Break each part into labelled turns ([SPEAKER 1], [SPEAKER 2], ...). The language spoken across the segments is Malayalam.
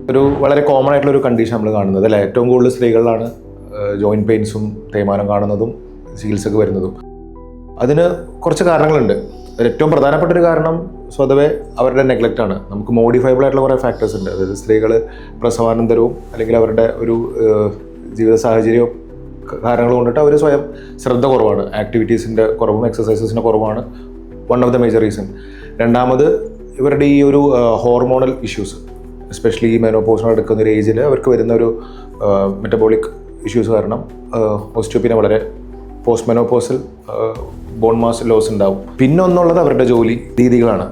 [SPEAKER 1] ഒരു വളരെ കോമൺ ആയിട്ടുള്ള ഒരു കണ്ടീഷൻ നമ്മൾ കാണുന്നത് അല്ലേ. ഏറ്റവും കൂടുതൽ സ്ത്രീകളിലാണ് ജോയിൻറ്റ് പെയിൻസും തേയ്മാനം കാണുന്നതും ചികിത്സക്ക് വരുന്നതും. അതിന് കുറച്ച് കാരണങ്ങളുണ്ട്. ഏറ്റവും പ്രധാനപ്പെട്ട ഒരു കാരണം സ്വതവേ അവരുടെ നെഗ്ലക്റ്റ് ആണ്. നമുക്ക് മോഡിഫൈബിൾ ആയിട്ടുള്ള കുറേ ഫാക്ടേഴ്സ് ഉണ്ട്. അതായത് സ്ത്രീകൾ പ്രസവാനന്തരവും അല്ലെങ്കിൽ അവരുടെ ഒരു ജീവിത സാഹചര്യവും കാരണങ്ങൾ കൊണ്ടിട്ട് അവർ സ്വയം ശ്രദ്ധ കുറവാണ്. ആക്ടിവിറ്റീസിൻ്റെ കുറവും എക്സസൈസസിൻ്റെ കുറവാണ് one of the major reason. രണ്ടാമത് ഇവരുടെ ഈ ഒരു ഹോർമോണൽ ഇഷ്യൂസ്, എസ്പെഷ്യലി ഈ മെനോപോസിന് എടുക്കുന്ന ഒരു ഏജിൽ അവർക്ക് വരുന്ന ഒരു മെറ്റബോളിക് ഇഷ്യൂസ് കാരണം ഓസ്റ്റിയോപ്പീന വളരെ post menopausal bone mass loss ഉണ്ടാവും. പിന്നെ ഒന്നുള്ളത് അവരുടെ ജോലി രീതികളാണ്.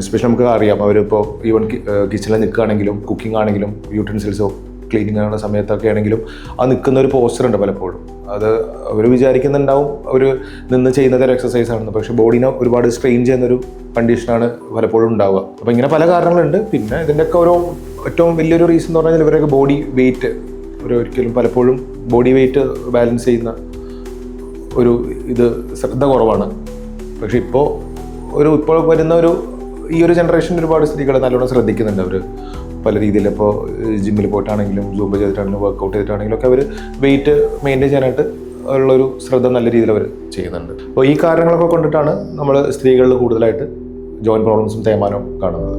[SPEAKER 1] എസ്പെഷ്യലി നമുക്ക് അറിയാം, അവരിപ്പോൾ ഈവൻ കിച്ചണിൽ നിൽക്കുകയാണെങ്കിലും കുക്കിംഗ് ആണെങ്കിലും യൂട്ടൻസിൽസോ ക്ലീനിങ് ആകുന്ന സമയത്തൊക്കെ ആണെങ്കിലും ആ നിൽക്കുന്ന ഒരു പോസ്റ്റർ ഉണ്ട് പലപ്പോഴും. അത് അവർ വിചാരിക്കുന്നുണ്ടാവും അവർ നിന്ന് ചെയ്യുന്നത് ഒരു എക്സസൈസ് ആണെന്ന്, പക്ഷേ ബോഡീനെ ഒരുപാട് സ്ട്രെയിൻ ചെയ്യുന്നൊരു കണ്ടീഷനാണ് പലപ്പോഴും ഉണ്ടാവുക. അപ്പോൾ ഇങ്ങനെ പല കാരണങ്ങളുണ്ട്. പിന്നെ ഇതിൻ്റെയൊക്കെ ഓരോ ഏറ്റവും വലിയൊരു റീസൺ എന്ന് പറഞ്ഞാൽ ഇവരൊക്കെ ബോഡി വെയിറ്റ്, ഒരിക്കലും പലപ്പോഴും ബോഡി വെയിറ്റ് ബാലൻസ് ചെയ്യുന്ന ഒരു ശ്രദ്ധ കുറവാണ്. പക്ഷെ ഇപ്പോൾ വരുന്ന ഈ ഒരു ജനറേഷനിൽ ഒരുപാട് സ്ത്രീകൾ നല്ലോണം ശ്രദ്ധിക്കുന്നുണ്ട്. അവർ പല രീതിയിൽ ഇപ്പോൾ ജിമ്മിൽ പോയിട്ടാണെങ്കിലും സൂംബ ചെയ്തിട്ടാണെങ്കിലും വർക്കൗട്ട് ചെയ്തിട്ടാണെങ്കിലും ഒക്കെ അവർ വെയിറ്റ് മെയിൻറ്റെയിൻ ചെയ്യാനായിട്ട് ഉള്ളൊരു ശ്രദ്ധ നല്ല രീതിയിൽ അവർ ചെയ്യുന്നുണ്ട്. അപ്പോൾ ഈ കാരണങ്ങളൊക്കെ കൊണ്ടിട്ടാണ് നമ്മൾ സ്ത്രീകളിൽ കൂടുതലായിട്ട് ജോയിൻറ്റ് പ്രോബ്ലംസും തേയ്മാനവും കാണുന്നത്.